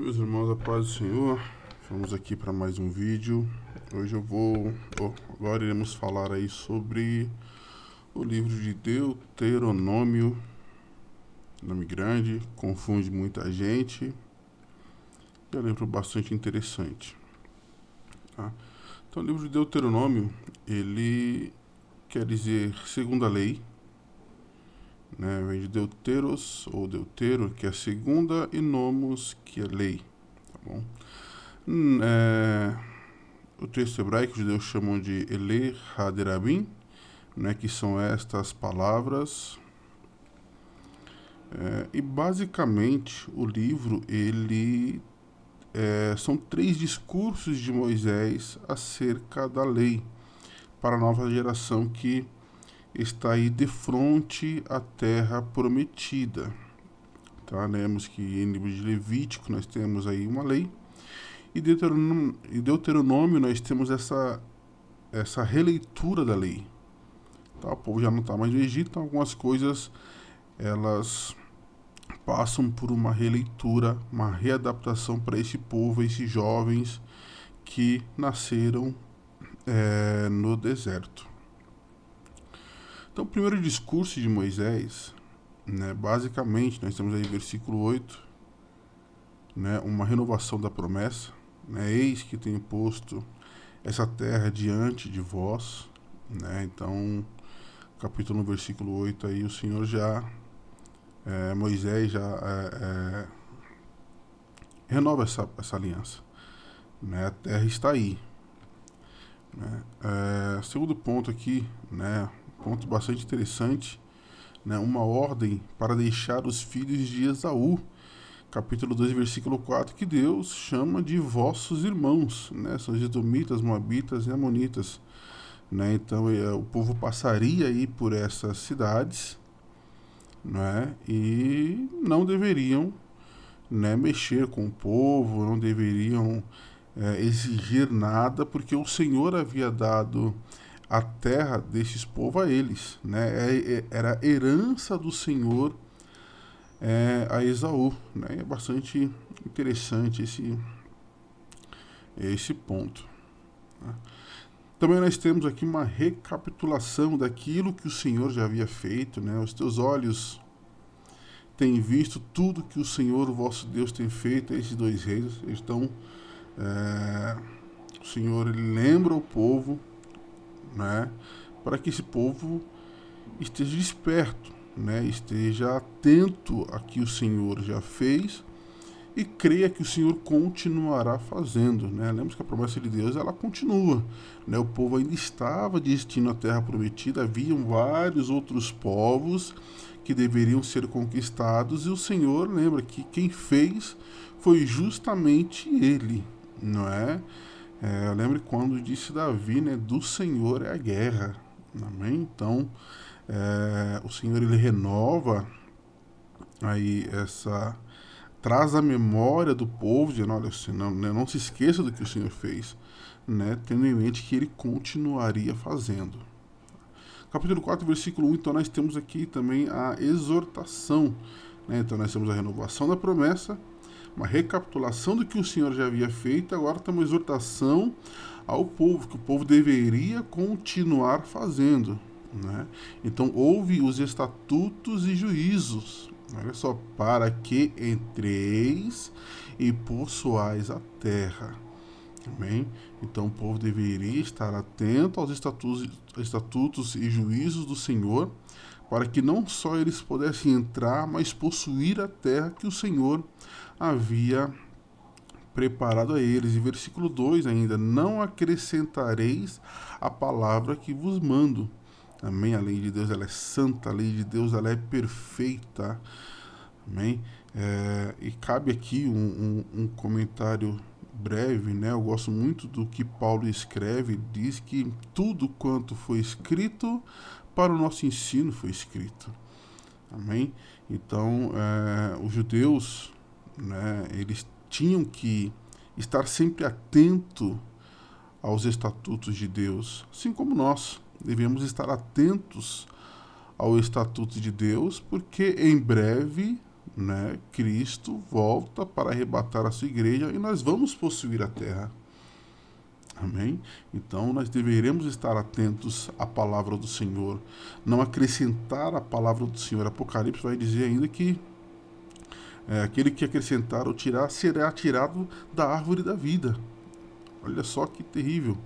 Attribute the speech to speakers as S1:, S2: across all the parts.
S1: Meus irmãos, a paz do Senhor, vamos aqui para mais um vídeo. Hoje agora iremos falar aí sobre o livro de Deuteronômio, nome grande, confunde muita gente, é um livro bastante interessante, tá? Então o livro de Deuteronômio, ele quer dizer segunda lei, né? Vem de Deuteros ou Deutero, que é segunda, e nomos, que é lei, tá bom? O texto hebraico, os judeus chamam de Ele Haderabim, né, que são estas palavras. E basicamente o livro são 3 discursos de Moisés acerca da lei para a nova geração que está aí de frente à terra prometida. Tá? Lemos que em livro de Levítico nós temos aí uma lei, e Deuteronômio nós temos essa releitura da lei. Tá? O povo já não está mais no Egito, então algumas coisas elas passam por uma releitura, uma readaptação para esse povo, esses jovens que nasceram no deserto. Então, o primeiro discurso de Moisés, né, basicamente, nós temos aí versículo 8, né, uma renovação da promessa, né, eis que tenho posto essa terra diante de vós, né, então, capítulo 1, versículo 8, aí o Senhor Moisés já renova essa aliança, né, a terra está aí, né. Segundo ponto aqui, né, ponto bastante interessante, né, uma ordem para deixar os filhos de Esaú, capítulo 2, versículo 4, que Deus chama de vossos irmãos, né, são os edomitas, moabitas e amonitas, né, então o povo passaria aí por essas cidades, né, e não deveriam, né, mexer com o povo, não deveriam exigir nada, porque o Senhor havia dado a terra desses povos a eles, né? Era a herança do Senhor a Esaú, né? É bastante interessante esse ponto, né? Também nós temos aqui uma recapitulação daquilo que o Senhor já havia feito, né? Os teus olhos têm visto tudo que o Senhor, o vosso Deus, tem feito a esses 2 reis. Então, o Senhor ele lembra o povo, né? Para que esse povo esteja desperto, né? Esteja atento a que o Senhor já fez e creia que o Senhor continuará fazendo, né? Lembra que a promessa de Deus ela continua, né? O povo ainda estava destino à terra prometida, haviam vários outros povos que deveriam ser conquistados, e o Senhor lembra que quem fez foi justamente Ele, não é? Lembre quando disse Davi, né? Do Senhor é a guerra, amém? Então, o Senhor ele renova aí traz a memória do povo, dizendo, olha, não se esqueça do que o Senhor fez, né, tendo em mente que ele continuaria fazendo. Capítulo 4, versículo 1, então nós temos aqui também a exortação, né, então nós temos a renovação da promessa, uma recapitulação do que o Senhor já havia feito, agora temos uma exortação ao povo, que o povo deveria continuar fazendo, né? Então, houve os estatutos e juízos, olha só, para que entreis e possuais a terra. Amém? Então, o povo deveria estar atento aos estatutos e juízos do Senhor, para que não só eles pudessem entrar, mas possuir a terra que o Senhor havia preparado a eles. E versículo 2 ainda, não acrescentareis a palavra que vos mando. Amém? A lei de Deus ela é santa, a lei de Deus ela é perfeita. Amém? E cabe aqui um comentário breve, né? Eu gosto muito do que Paulo escreve, diz que tudo quanto foi escrito para o nosso ensino foi escrito. Amém? Então, os judeus, né, eles tinham que estar sempre atento aos estatutos de Deus, assim como nós devemos estar atentos ao estatuto de Deus, porque em breve né, Cristo volta para arrebatar a sua igreja e nós vamos possuir a terra. Amém? Então nós deveremos estar atentos à palavra do Senhor, não acrescentar a palavra do Senhor. Apocalipse vai dizer ainda que aquele que acrescentar ou tirar será tirado da árvore da vida. Olha só que terrível,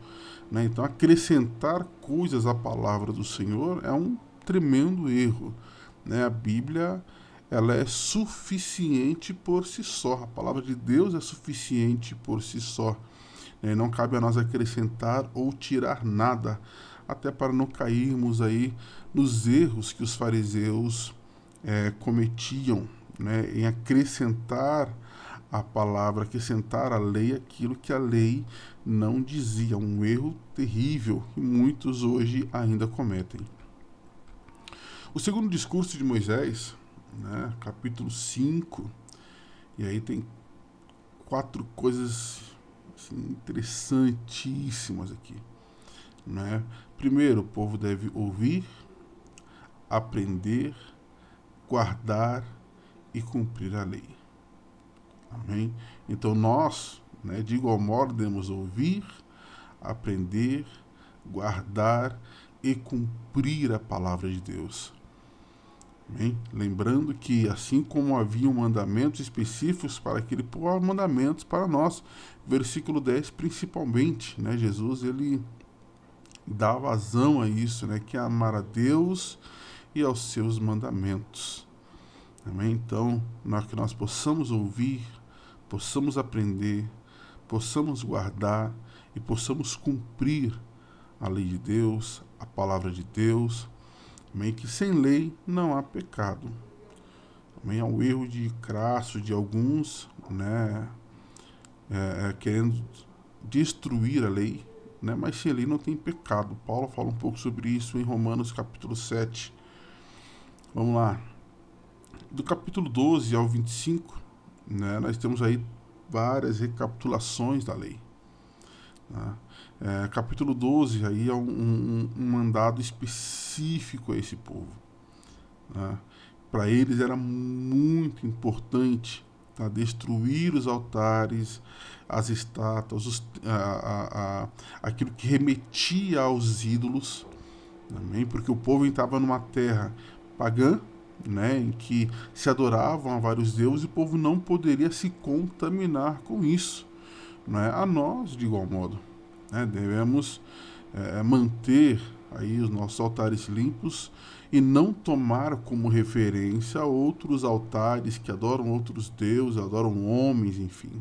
S1: né? Então acrescentar coisas à palavra do Senhor é um tremendo erro, né? A Bíblia, ela é suficiente por si só. A palavra de Deus é suficiente por si só. Não cabe a nós acrescentar ou tirar nada, até para não cairmos aí nos erros que os fariseus cometiam, né, em acrescentar a palavra, acrescentar a lei aquilo que a lei não dizia. Um erro terrível que muitos hoje ainda cometem. O segundo discurso de Moisés, né, capítulo 5, e aí tem 4 coisas assim, interessantíssimas aqui, né? Primeiro, o povo deve ouvir, aprender, guardar e cumprir a lei. Amém? Então nós, né, de igual modo, devemos ouvir, aprender, guardar e cumprir a palavra de Deus. Amém? Lembrando que assim como havia mandamentos específicos para aquele povo, há mandamentos para nós. Versículo 10 principalmente, né? Jesus ele dá vazão a isso, né? Que é amar a Deus e aos seus mandamentos. Amém? Então, que nós possamos ouvir, possamos aprender, possamos guardar e possamos cumprir a lei de Deus, a palavra de Deus. Amém? Que sem lei não há pecado. Também há o erro de crasso de alguns, né, querendo destruir a lei, né, mas sem lei não tem pecado. Paulo fala um pouco sobre isso em Romanos capítulo 7. Vamos lá. Do capítulo 12 ao 25, né, nós temos aí várias recapitulações da lei. Tá? Capítulo 12 aí é um mandado específico a esse povo. Tá? Para eles era muito importante, tá, destruir os altares, as estátuas, aquilo que remetia aos ídolos, também, porque o povo estava numa terra pagã, né, em que se adoravam a vários deuses e o povo não poderia se contaminar com isso. Né? A nós, de igual modo, né, devemos manter aí os nossos altares limpos e não tomar como referência outros altares que adoram outros deuses, adoram homens, enfim.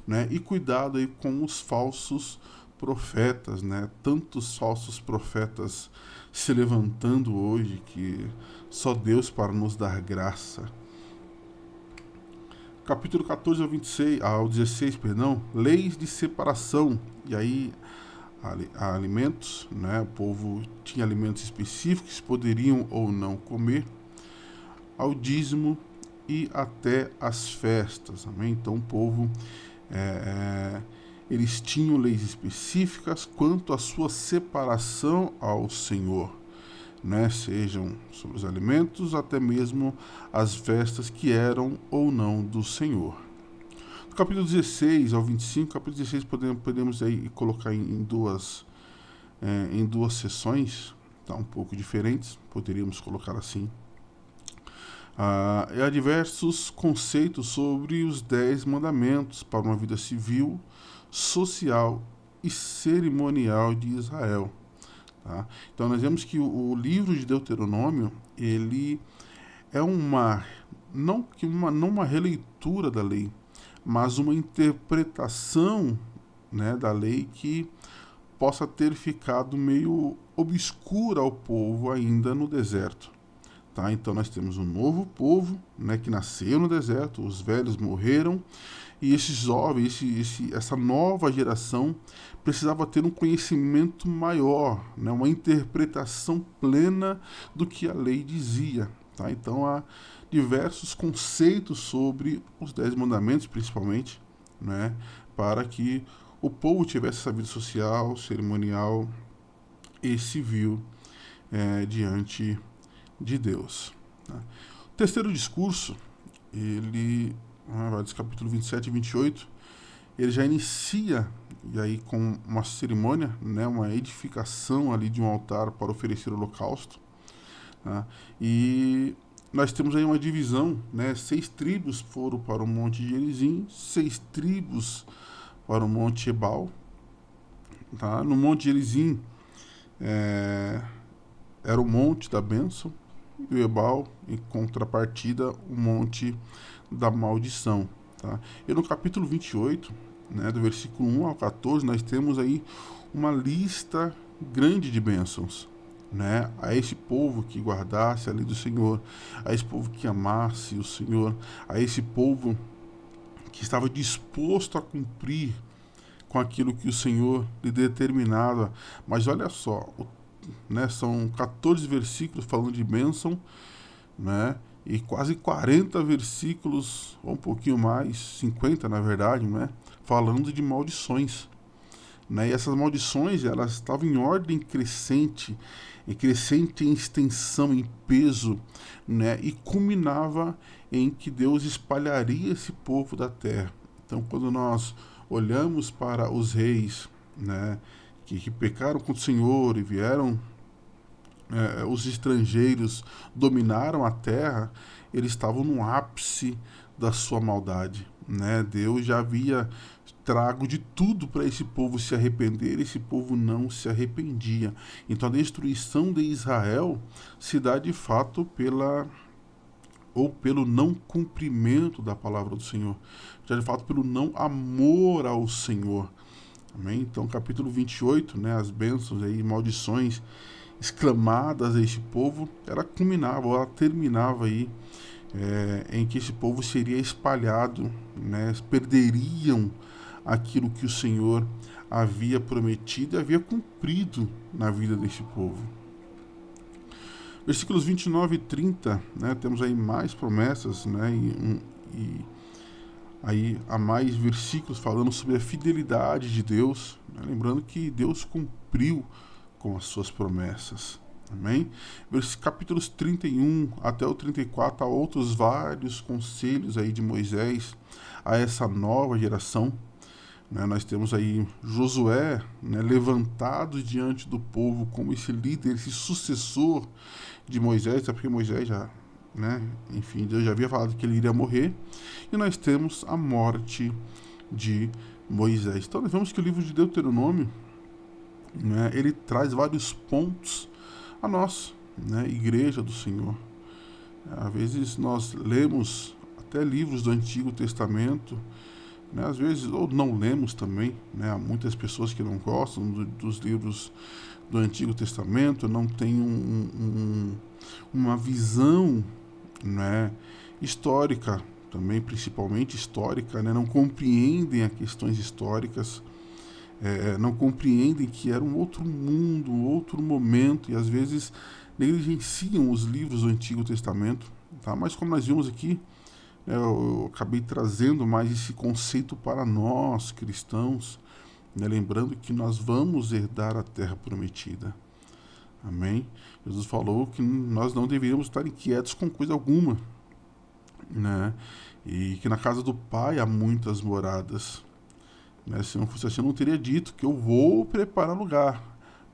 S1: Né? E cuidado aí com os falsos profetas, né? Tantos falsos profetas se levantando hoje que só Deus para nos dar graça. Capítulo 14 ao 16, leis de separação. E aí há alimentos, né? O povo tinha alimentos específicos que poderiam ou não comer, ao dízimo e até as festas. Amém? Então o povo, eles tinham leis específicas quanto à sua separação ao Senhor, né? Sejam sobre os alimentos, até mesmo as festas que eram ou não do Senhor. Do capítulo 16 ao 25, capítulo 16 podemos aí colocar em duas sessões, tá, um pouco diferentes, poderíamos colocar assim. Há diversos conceitos sobre os 10 mandamentos para uma vida civil, social e cerimonial de Israel. Tá? Então nós vemos que o livro de Deuteronômio, ele é não uma releitura da lei, mas uma interpretação, né, da lei que possa ter ficado meio obscura ao povo ainda no deserto. Tá? Então nós temos um novo povo, né, que nasceu no deserto, os velhos morreram, e esses jovens, essa nova geração precisava ter um conhecimento maior, né, uma interpretação plena do que a lei dizia. Tá? Então há diversos conceitos sobre os 10 mandamentos, principalmente, né, para que o povo tivesse essa vida social, cerimonial e civil diante de Deus. Tá? O terceiro discurso ele, capítulo 27 e 28, ele já inicia, e aí com uma cerimônia, né, uma edificação ali de um altar para oferecer o holocausto, tá? E nós temos aí uma divisão, né, 6 tribos foram para o Monte Gerizim, 6 tribos para o Monte Ebal, tá? No Monte Gerizim era o Monte da Bênção, e o Ebal, em contrapartida, o Monte da Maldição, tá? E no capítulo 28, né, do versículo 1 ao 14, nós temos aí uma lista grande de bênçãos, né, a esse povo que guardasse a lei do Senhor, a esse povo que amasse o Senhor, a esse povo que estava disposto a cumprir com aquilo que o Senhor lhe determinava. Mas olha só, né, são 14 versículos falando de bênção, né, e quase 40 versículos, ou um pouquinho mais, 50 na verdade, né, falando de maldições, né, e essas maldições, elas estavam em ordem crescente em extensão, em peso, né, e culminava em que Deus espalharia esse povo da terra. Então, quando nós olhamos para os reis, né, que pecaram contra o Senhor e vieram, os estrangeiros dominaram a terra, eles estavam no ápice da sua maldade, né? Deus já havia trago de tudo para esse povo se arrepender, esse povo não se arrependia. Então a destruição de Israel se dá de fato pelo não cumprimento da palavra do Senhor, já de fato pelo não amor ao Senhor. Amém? Então capítulo 28, né, as bênçãos e maldições exclamadas a esse povo, ela terminava aí em que esse povo seria espalhado, né, perderiam aquilo que o Senhor havia prometido e havia cumprido na vida desse povo. Versículos 29 e 30, né, temos aí mais promessas, né, e aí há mais versículos falando sobre a fidelidade de Deus, né, lembrando que Deus cumpriu com as suas promessas. Amém? Capítulos 31 até o 34, há outros vários conselhos aí de Moisés a essa nova geração. Né, nós temos aí Josué, né, levantado diante do povo como esse líder, esse sucessor de Moisés, até porque Moisés já, né, enfim, Deus já havia falado que ele iria morrer. E nós temos a morte de Moisés. Então nós vemos que o livro de Deuteronômio, né, ele traz vários pontos a nós, né, igreja do Senhor. Às vezes nós lemos até livros do Antigo Testamento, né, às vezes, ou não lemos também, né, há muitas pessoas que não gostam dos livros do Antigo Testamento, não têm uma visão, né, histórica, também principalmente histórica, né, não compreendem as questões históricas, não compreendem que era um outro mundo, um outro momento, e às vezes negligenciam os livros do Antigo Testamento, tá? Mas como nós vimos aqui, eu acabei trazendo mais esse conceito para nós cristãos, né? Lembrando que nós vamos herdar a terra prometida. Amém? Jesus falou que nós não deveríamos estar inquietos com coisa alguma, né? E que na casa do Pai há muitas moradas. Né? Se não fosse assim, eu não teria dito que eu vou preparar lugar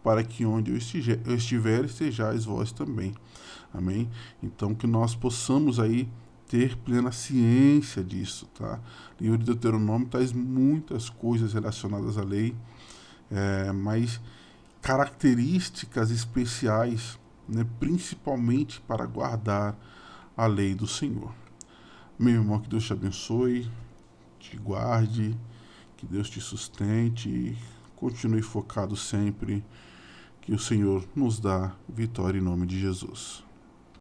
S1: para que onde eu estiver estejais vós também. Amém? Então que nós possamos aí ter plena ciência disso, tá? O livro de Deuteronômio traz muitas coisas relacionadas à lei, mas características especiais, né, principalmente para guardar a lei do Senhor. Meu irmão, que Deus te abençoe, te guarde, que Deus te sustente e continue focado sempre, que o Senhor nos dá vitória em nome de Jesus.